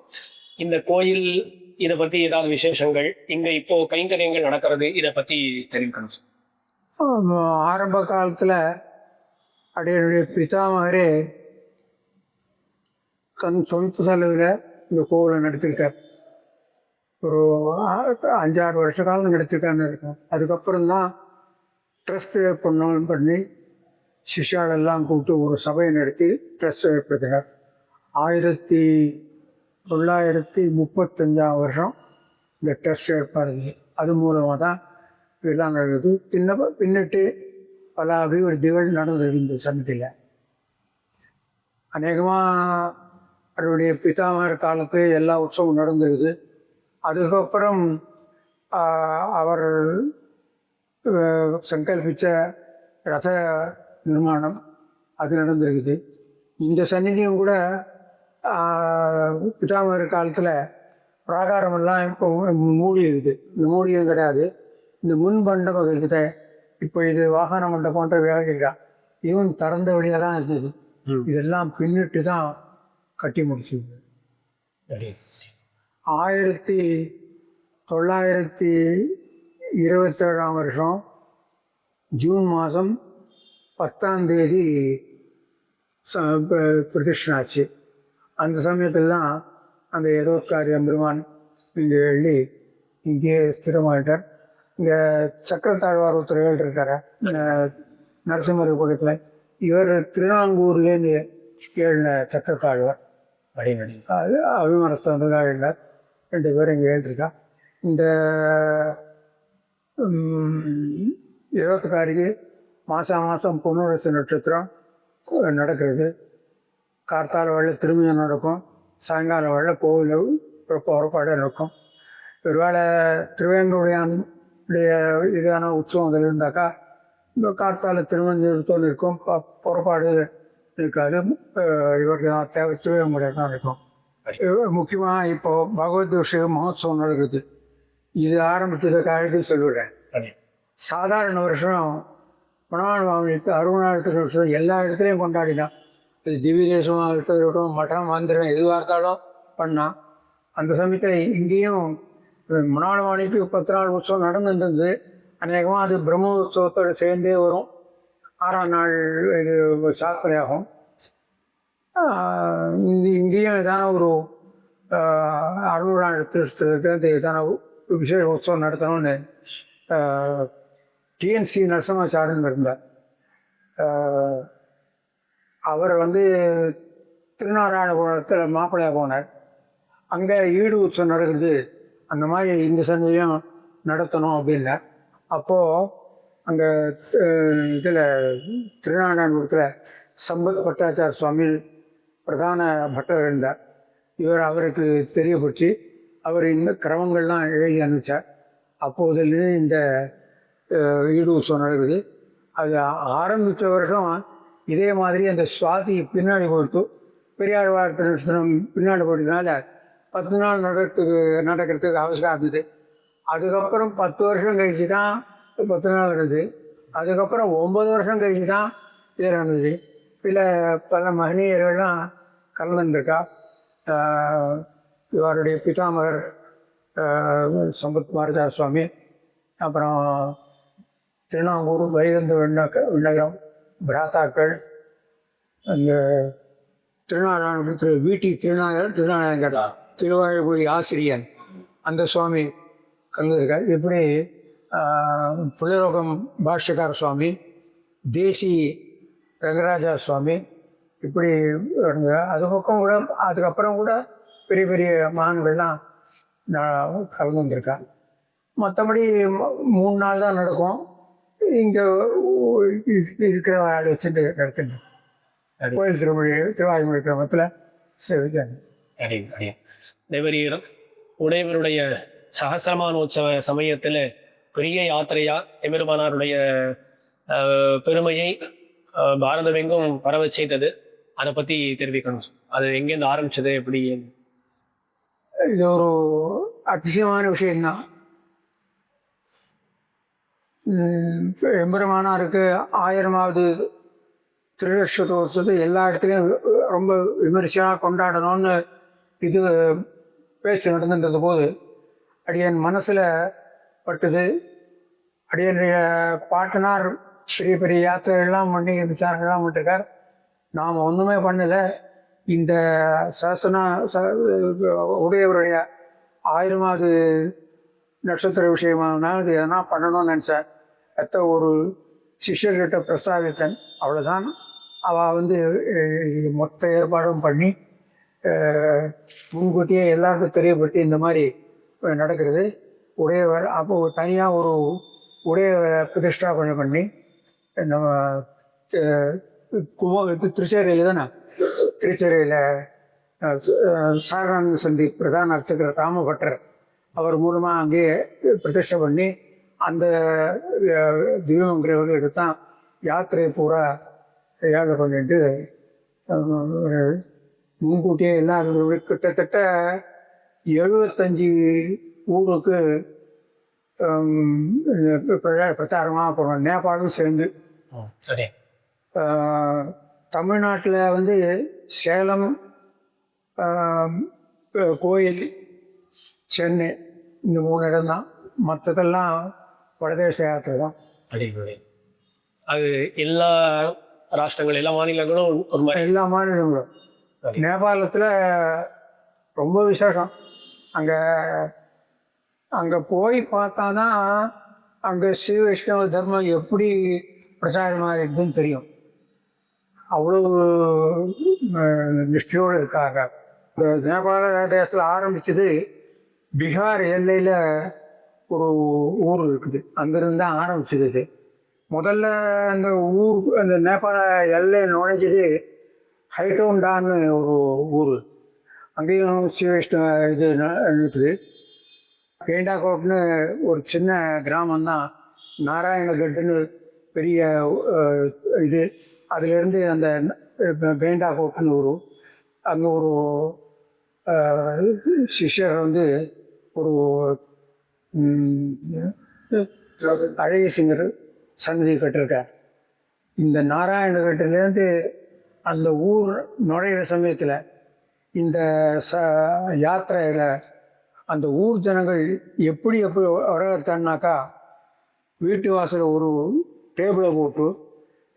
இந்த கோயில் இதை பற்றி ஏதாவது விசேஷங்கள் இங்கே இப்போ கைங்கரியங்கள் நடக்கிறது இதை பற்றி தெரிவிக்கணும். ஆரம்ப காலத்தில் அடியனுடைய பிதாமகரே தன் சொந்த செலவில் இந்த கோவிலை நடத்திருக்கார். ஒரு 5-6 வருஷ காலம் நடத்திருக்காருன்னு இருக்கேன். அதுக்கப்புறம் தான் ட்ரஸ்ட் பண்ணி சிஷ்யாலெல்லாம் கூப்பிட்டு ஒரு சபையை நடத்தி ட்ரஸ்ட் ஏற்படுத்தினார். 1935 வருஷம் இந்த ட்ரஸ்ட் ஏற்பாடு. அது மூலமாக தான் இதெல்லாம் நடக்குது. பின்னிட்டு பல அபிவிருத்திகள் நடந்தது இந்த சன்னதியில். அநேகமாக அவருடைய பிதாமகர் காலத்தில் எல்லா உற்சவம் நடந்திருக்குது. அதுக்கப்புறம் அவர் சங்கல்பித்த ரத நிர்மாணம் அது நடந்திருக்குது. இந்த சந்நிதியும் கூட பிதாமகர் காலத்தில் பிராகாரமெல்லாம் இப்போ மூடி இருக்குது. இந்த மூடியும் கிடையாது. இந்த முன் மண்டபம் இருக்குது. இப்போ இது வாகன மண்டபம்ன்ற வேலையா இதுவும் திறந்த வழியாக தான் இருந்தது. இதெல்லாம் பின்னிட்டு தான் கட்டி முடிச்சிருக்கு. 1927 ஜூன் மாதம் 10 பிரதிஷ்டனாச்சு. அந்த சமயத்தில் தான் அந்த எதோத்காரி எம்பெருமான் இங்கே எழுதி இங்கே ஸ்திரமாயிட்டார். இங்கே சக்கரத்தாழ்வார் ஒருத்தர் இருக்கார் நரசிம்மர் பக்கத்தில். இவர் திருநாங்கூர்லேருந்து ஏழின சக்கரத்தாழ்வார். அது அபிமானஸ்தவந்ததாக எழுந்தார். 2 பேரும் இங்கே எழுதிருக்கா. இந்த இருபத்துக்காரிக்கு மாதம் புனரசு நட்சத்திரம் நடக்கிறது. கார்த்தால வேளை திருமணம் நடக்கும், சாயங்கால வேளை கோவில் புறப்பாடு நடக்கும். ஒருவேளை திருவேங்கடையானுடைய இதான உற்சவங்கள் இருந்தாக்கா இந்த கார்த்தால திருமணத்தோடு இருக்கும், புறப்பாடு இருக்காது. இவருக்கு தான் தேவை திருவேங்கடையாக தான் இருக்கும். முக்கியமாக இப்போது பகவத் விஷய மகோத்சவம் நடக்குது. இது ஆரம்பித்ததுக்காக சொல்லிவிடுறேன். சாதாரண வருஷம் மணவாள மாமனிக்கு 60,000 வருஷம் எல்லா இடத்துலையும் கொண்டாடினான். இது திவ்ய தேசமாக இருக்கட்டும், மட்டம் மந்திரம் எதுவாக இருந்தாலும் பண்ணான். அந்த சமயத்தில் இங்கேயும் மணவாள மாமனிக்கு 10 நாள் உற்சவம் நடந்துருந்தது. அநேகமாக அது பிரம்ம உற்சவத்தோடு சேர்ந்தே வரும். 6ஆம் நாள் இது சாத்திரையாகும். இங்கேயும் ஏதான ஒரு 600 திருஷ்டத்தை ஏதான விசேஷ உற்சவம் நடத்தணும்னு டிஎன்சி நரசிம்மாச்சாரன் இருந்தார். அவர் திருநாராயணபுரத்தில் மாப்பிள்ளையாக போனார். அங்கே ஈடு உற்சவம் நடக்குது, அந்த மாதிரி இந்த சந்தையும் நடத்தணும் அப்படின்னா. அப்போது அங்கே இதில் திருநாராயணபுரத்தில் சம்பத் பட்டாச்சார சுவாமி பிரதான பட்டர் இருந்தார். அவருக்கு தெரியப்பட்டு அவர் இந்த கிரமங்கள்லாம் எழுதி அனுப்பிச்சார். அப்போதிலிருந்து இந்த ஈடு உற்சவம் நடக்குது. அது ஆரம்பித்த வருஷம் இதே மாதிரி அந்த சுவாதி பின்னாடி போட்டு பெரியாழ்வார் திருநட்சத்திரம் பின்னாடி போட்டதுனால 10 நாள் நடக்கிறதுக்கு அவசியம் இருந்தது. அதுக்கப்புறம் 10 வருஷம் கழிச்சு தான் 10 நாள் வருது. அதுக்கப்புறம் 9 வருஷம் கழிச்சு தான் இது நடந்தது. பல மகனீயர்கள்லாம் கலந்துருக்கா. இவருடைய பிதாமகர் சம்பத் பாரதார சுவாமி, அப்புறம் திருநாங்கூர் வைகுந்த விண்ணகரம் பிராத்தாக்கள், அங்கே திருநாராயணபுரத்தில் வீட்டி திருநாராயணர் திருவாழபுரி ஆசிரியன் அந்த சுவாமி கலந்துருக்கார். இப்படி புலரோகம் பாஷ்யக்கார சுவாமி, தேசி ரங்கராஜா சுவாமி, இப்படி அதுக்கப்புறம் கூட பெரிய பெரிய மகான்கள்லாம் கலந்து வந்திருக்கா. மற்றபடி 3 நாள் தான் நடக்கும். இங்கே இருக்கிற ஆள் வச்சுட்டு நடத்துட்டு கோயில் திருவாய்மொழி கிராமத்தில் சேவிக்காங்க. உடையவருடைய சகசிரமானோற்சவ சமயத்தில் பெரிய யாத்திரையா எம்பெருமானாருடைய பெருமையை பாரதமெங்கும் பரவ செய்தது. அதை பற்றி தெரிவிக்கணும். அது எங்கேருந்து ஆரம்பிச்சது, எப்படி? இது ஒரு அதிசயமான விஷயம்தான். எம்பெருமானாருக்கு 1000வது திருநட்சத்திரத்தை எல்லா இடத்துலையும் ரொம்ப விமர்சையாக கொண்டாடணும்னு இது பேச்சு நடந்துன்றது போது அடியன் மனசில் பட்டுது. அடியனுடைய பாட்டனார் பெரிய பெரிய யாத்திரைகள்லாம் பண்ணி விசாரணைலாம் பண்ணிருக்கார். நாம் ஒன்றுமே பண்ணலை. இந்த உடையவருடைய 1000வது நட்சத்திர விஷயமானால் இது எதனா பண்ணணும்னு நினச்சேன். ஒரு சிஷ்யர்கிட்ட பிரஸ்தாவித்தன், அவ்வளோதான். அவள் மொத்த ஏற்பாடும் பண்ணி முன்கூட்டியே எல்லாருக்கும் தெரியப்பட்டு இந்த மாதிரி நடக்கிறது. உடையவர் அப்போது தனியாக ஒரு உடையவரை பிரதிஷ்டாபனை பண்ணி நம்ம திருச்சேரியில் தானே, திருச்சேரியில் சாரணானந்த சந்தி பிரதான அர்ச்சகர் ராமபட்டர் அவர் மூலமாக அங்கேயே பிரதிஷ்டை பண்ணி அந்த திவ்யமங்கிரவர்களுக்கு தான் யாத்திரை பூரா ஏக பண்ணிட்டு முன்கூட்டியே எல்லாம் இருந்தது. கிட்டத்தட்ட 75 ஊருக்கு பிரச்சாரமாக போனோம், நேபாளும் சேர்ந்து. சரி. தமிழ்நாட்டில் வந்து சேலம், கோயில், சென்னை இந்த 3 இடம் தான். மற்றதெல்லாம் வடதேச யாத்திரை தான். அது எல்லா ராஷ்டிரங்கள், எல்லா மாநிலங்களும் ஒரு மாதிரி. எல்லா மாநிலங்களும். நேபாளத்தில் ரொம்ப விசேஷம். அங்கே அங்கே போய் பார்த்தா தான் அங்கே ஸ்ரீ வைஷ்ணவ தர்மம் எப்படி பிரச்சாரமாக இருக்குதுன்னு தெரியும். அவ்வளோ நிஷ்டையோடு இருக்காங்க. இந்த நேபாள தேசத்தில் ஆரம்பித்தது பீகார் எல்லையில் ஒரு ஊர் இருக்குது, அங்கேருந்து தான் ஆரம்பிச்சது. இது முதல்ல அந்த ஊர், அந்த நேபாள எல்லை நுழைஞ்சது ஹைட்டோண்டான்னு ஒரு ஊர். அங்கேயும் ஸ்ரீ வைஷ்ணவ இது இருக்குது. கேண்டாகோட்னு ஒரு சின்ன கிராமந்தான், நாராயணகட்டுன்னு பெரிய இது. அதிலேருந்து அந்த கேண்டாகோட்னு வரும். அங்கே ஒரு சிஷ்யர் வந்து ஒரு அழகிய சிங்கர் சன்னதி கட்டிருக்கார். இந்த நாராயணகட்டிலேருந்து அந்த ஊர் நுழையிற சமயத்தில் இந்த யாத்திரையில் அந்த ஊர் ஜனங்கள் எப்படி வரத்தான்னாக்கா, வீட்டு வாசலில் ஒரு டேபிளை போட்டு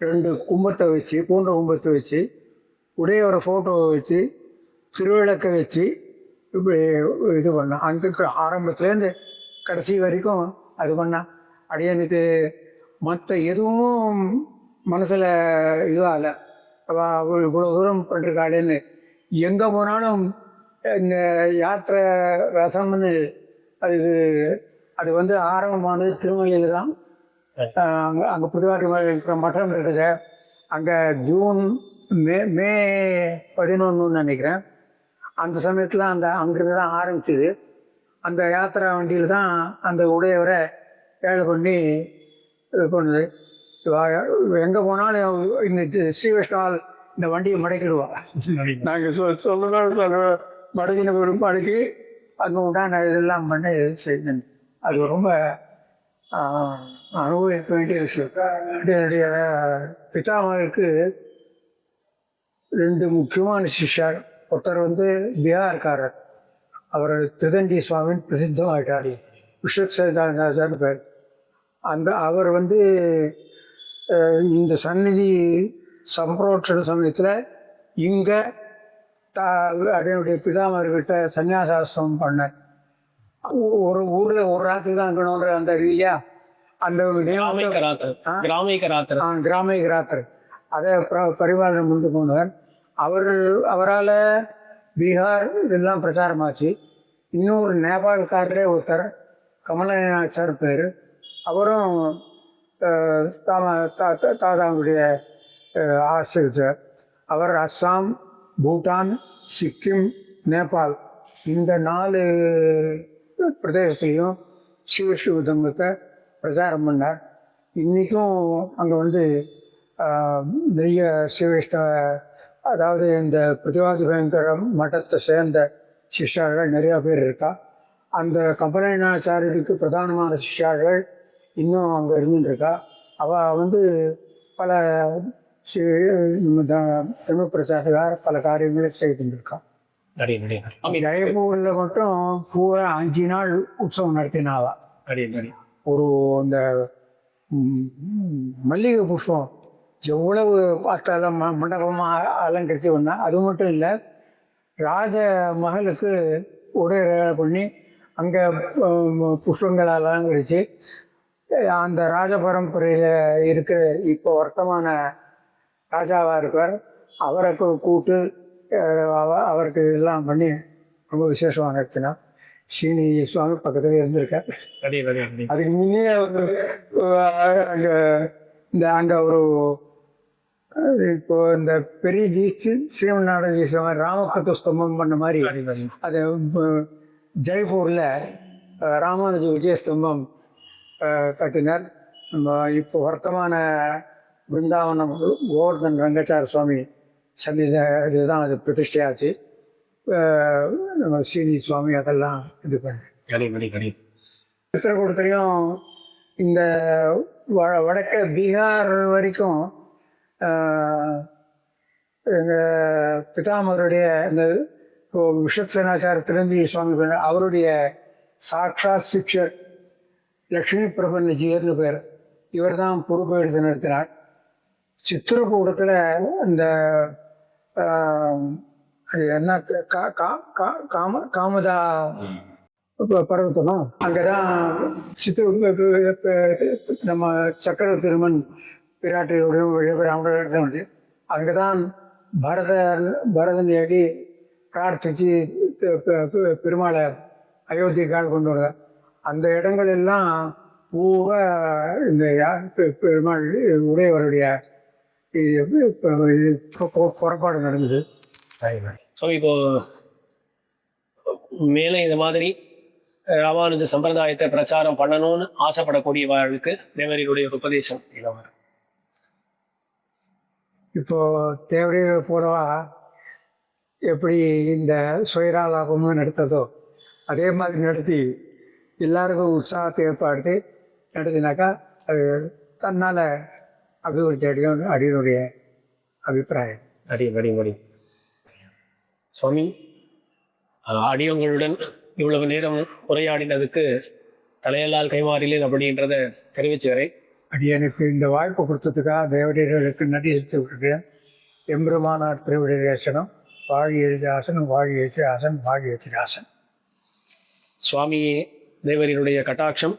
2 கும்பத்தை வச்சு, பூண்ட கும்பத்தை வச்சு, உடையவரை ஃபோட்டோவை வச்சு, திருவிளக்கை வச்சு இப்படி இது பண்ணான். அங்கே ஆரம்பத்துலேருந்து கடைசி வரைக்கும் அது பண்ணான். அடியனுக்கு மற்ற எதுவும் மனசில் இதுவாகலை. இவ்வளோ தூரம் பண்ணிருக்காளேன்னு. எங்கே போனாலும் இந்த யாத்திரை ரசம்னு அது வந்து ஆரம்பமானது திருமலையில் தான். அங்கே புதுவாட்டி இருக்கிற மட்டம் இருக்குது. அங்கே ஜூன் மே 11 நினைக்கிறேன். அந்த சமயத்தில் அங்கிருந்து தான் ஆரம்பிச்சிது. அந்த யாத்திரை வண்டியில் தான் அந்த உடையவரை ஏழை பண்ணி இது பண்ணுது. எங்கே போனாலும் இந்த ஸ்ரீ வைஷ்ணவால் இந்த வண்டியை மடக்கிடுவாங்க. நாங்கள் சொல்லணும் மடக்கின மடக்கி அங்கே உண்டான இதெல்லாம் பண்ணி செய்தேன். அது ரொம்ப அனுபவிக்க வேண்டிய விஷயம். என்னுடைய பிதாமகருக்கு 2 முக்கியமான சிஷ்யர். ஒருத்தர் வந்து பீகார்காரர், அவர் திருதண்டி சுவாமின்னு பிரசித்தமாயிட்டார். விஸ்வக்சேதாச்சார்னு பேர். அவர் வந்து இந்த சந்நிதி சம்பிரோட்சண சமயத்தில் இங்கே அதனுடைய பிதாமகர்கிட்ட சன்னியாசாசிரமம் பண்ணேன். ஒரு ஊரில் ஒரு ராத்திரி தான் இருக்கணுன்ற அந்த ரீதியா அந்த கிராமிக ராத்திரி அதை பரிபாலனை கொண்டு போனவர். அவரால் பீகார் இதெல்லாம் பிரச்சாரமாச்சு. இன்னொரு நேபாளக்காரரே ஒருத்தர் கமலநாச்சார் பேர், அவரும் தாதாவுடைய ஆசிரியர். அவர் அஸ்ஸாம், பூட்டான், சிக்கிம், நேபாள் இந்த 4 பிரதேசத்துலேயும் ஸ்ரீவிஷ்ணு தர்மத்தை பிரச்சாரம் பண்ணார். இன்றைக்கும் அங்கே வந்து நிறைய ஸ்ரீவிஷ்ணு, அதாவது இந்த பிரதிவாதி பயங்கர மட்டத்தை சேர்ந்த சிஷ்யர்கள் நிறையா பேர் இருக்கா. அந்த கம்பனாச்சாரியருக்கு பிரதானமான சிஷ்யர்கள் இன்னும் அங்கே இருந்துருக்கா. அவள் வந்து பல தமிழ் பிரச்சாரத்துக்காக பல காரியங்களை செய்துருக்கான். ஜெயப்பூரில் மட்டும் பூரா 5 நாள் உற்சவம் நடத்தினாவா. ஒரு இந்த மல்லிகை புஷ்பம் எவ்வளவு பார்த்தாலும் மண்டபமாக அலங்கரித்து வந்தால். அது மட்டும் இல்லை, ராஜ மகளுக்கு உடைய பண்ணி அங்கே புஷ்பங்களை அலங்கரித்து அந்த ராஜ பரம்பரையில் இருக்கிற இப்போ வர்த்தமான ராஜாவாக இருக்கார், அவரை கூப்பிட்டு அவருக்கு எல்லாம் பண்ணி ரொம்ப விசேஷமாக நடத்தினார். ஸ்ரீனி சுவாமி பக்கத்தில் இருந்திருக்கார். அதுக்கு முன்னே அங்கே ஒரு இப்போ இந்த பெரிய ஜீச்சு ஸ்ரீமநாதஜி சுவாமி ராமகத்து ஸ்தம்பம் பண்ண மாதிரி அது ஜெய்ப்பூரில் ராமானுஜ விஜயஸ்தம்பம் கட்டினார். நம்ம இப்போ வர்த்தமான பிருந்தாவனம் கோவர்தன் ரங்காச்சார சுவாமி சன்னித இதுதான் அது பிரதிஷ்டையாச்சு. நம்ம ஸ்ரீனி சுவாமி அதெல்லாம் இது பண்ணு. சித்திரக்கூடத்துலேயும் இந்த வடக்க பீகார் வரைக்கும் எங்கள் பிதாமகருடைய இந்த விஷத்சேனாச்சாரத்திலேருந்து சுவாமி அவருடைய சாட்சாத் சிக்ஷர் லக்ஷ்மி பிரபன்னஜியர்னு பேர். இவர் தான் பொறுப்பெடுத்து நடத்தினார். சித்திரக்கூடத்தில் இந்த அது என்ன காமதா பர்வத்தமா அங்கே தான் நம்ம சக்கர திருமன் பிராட்டியுடைய அங்கே தான் பரதன் ஏடி பிரார்த்திச்சு பெருமாளை அயோத்திக்காக கொண்டு வர அந்த இடங்கள் எல்லாம் பூரா இந்த பெருமாள் உடையவருடைய புறப்பாடு நடந்தது. ஸோ இப்போ மேலே இந்த மாதிரி ராமானுஜ சம்பிரதாயத்தை பிரச்சாரம் பண்ணணும்னு ஆசைப்படக்கூடியவர்களுக்கு தேவரியுடைய உபதேசம் இளவர். இப்போ தேவரையர் போலவா எப்படி இந்த சுயராலாபமும் நடத்ததோ அதே மாதிரி நடத்தி எல்லாருக்கும் உற்சாகத்தை ஏற்பாடு நடத்தினாக்கா அது தன்னால் அபிவிருத்தி அடையும் அடியனுடைய அபிப்பிராயம். அடி சுவாமி, அடியவங்களுடன் இவ்வளவு நேரம் உரையாடினதுக்கு தலையெல்லால் கைமாறிலேன் அப்படின்றத தெரிவிச்சுக்கிறேன். அடியனுக்கு இந்த வாய்ப்பு கொடுத்ததுக்காக தேவதையர்களுக்கு நன்றி செலுத்தி விட்டுருக்கேன். எம்பெருமானார் திருவிடையாசனம் வாழி எழுதாசனம் வாழி எழுத்தாசன் வாழி எழுத்தாசன். சுவாமியே தேவரினுடைய கட்டாட்சம்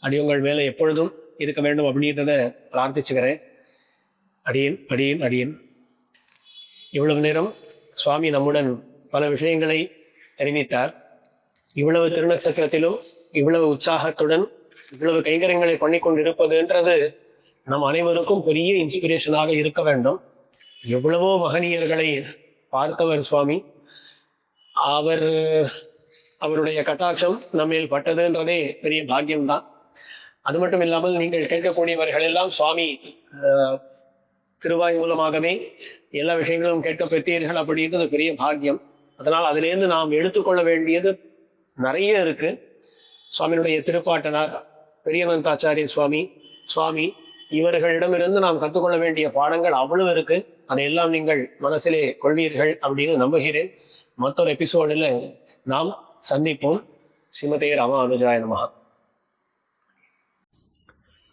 அடியவங்கள் மேலே எப்பொழுதும் இருக்க வேண்டும் அப்படின்றத பிரார்த்திச்சுக்கிறேன். அடியேன் இவ்வளவு நேரம் சுவாமி நம்முடன் பல விஷயங்களை தெரிவித்தார். இவ்வளவு திருநட்சத்திரத்திலும் இவ்வளவு உற்சாகத்துடன் இவ்வளவு கைங்கரியங்களை பண்ணி கொண்டிருப்பதுன்றது நம் அனைவருக்கும் பெரிய இன்ஸ்பிரேஷனாக இருக்க வேண்டும். எவ்வளவோ மகனீயர்களை பார்த்தவர் சுவாமி. அவருடைய கட்டாட்சம் நம்மேல் பட்டதுன்றதே பெரிய பாக்கியம்தான். அது மட்டும் இல்லாமல் நீங்கள் கேட்கக்கூடியவர்கள் எல்லாம் சுவாமி திருவாய் மூலமாகவே எல்லா விஷயங்களும் கேட்க பெற்றீர்கள் அப்படின்றது பெரிய பாக்கியம். அதனால் அதிலேருந்து நாம் எடுத்துக்கொள்ள வேண்டியது நிறைய இருக்கு. சுவாமியினுடைய திருப்பாட்டனார் பெரியனந்தாச்சாரிய சுவாமி இவர்களிடமிருந்து நாம் கற்றுக்கொள்ள வேண்டிய பாடங்கள் அவ்வளவு இருக்கு. அதையெல்லாம் நீங்கள் மனசிலே கொள்வீர்கள் அப்படின்னு நம்புகிறேன். மற்றொரு எபிசோடில் நாம் சந்திப்போம். ஸ்ரீமதே ராமானுஜாய நமஹ.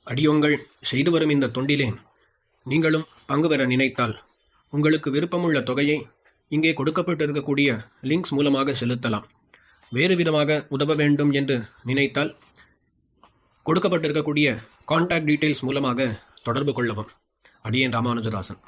அடியோங்கள் செய்து வரும் இந்த தொண்டிலே நீங்களும் பங்கு பெற நினைத்தால் உங்களுக்கு விருப்பமுள்ள தொகையை இங்கே கொடுக்கப்பட்டிருக்கக்கூடிய லிங்க்ஸ் மூலமாக செலுத்தலாம். வேறு விதமாக உதவ வேண்டும் என்று நினைத்தால் கொடுக்கப்பட்டிருக்கக்கூடிய கான்டாக்ட் டீட்டெயில்ஸ் மூலமாக தொடர்பு கொள்ளவும். அடியேன் ராமானுஜதாசன்.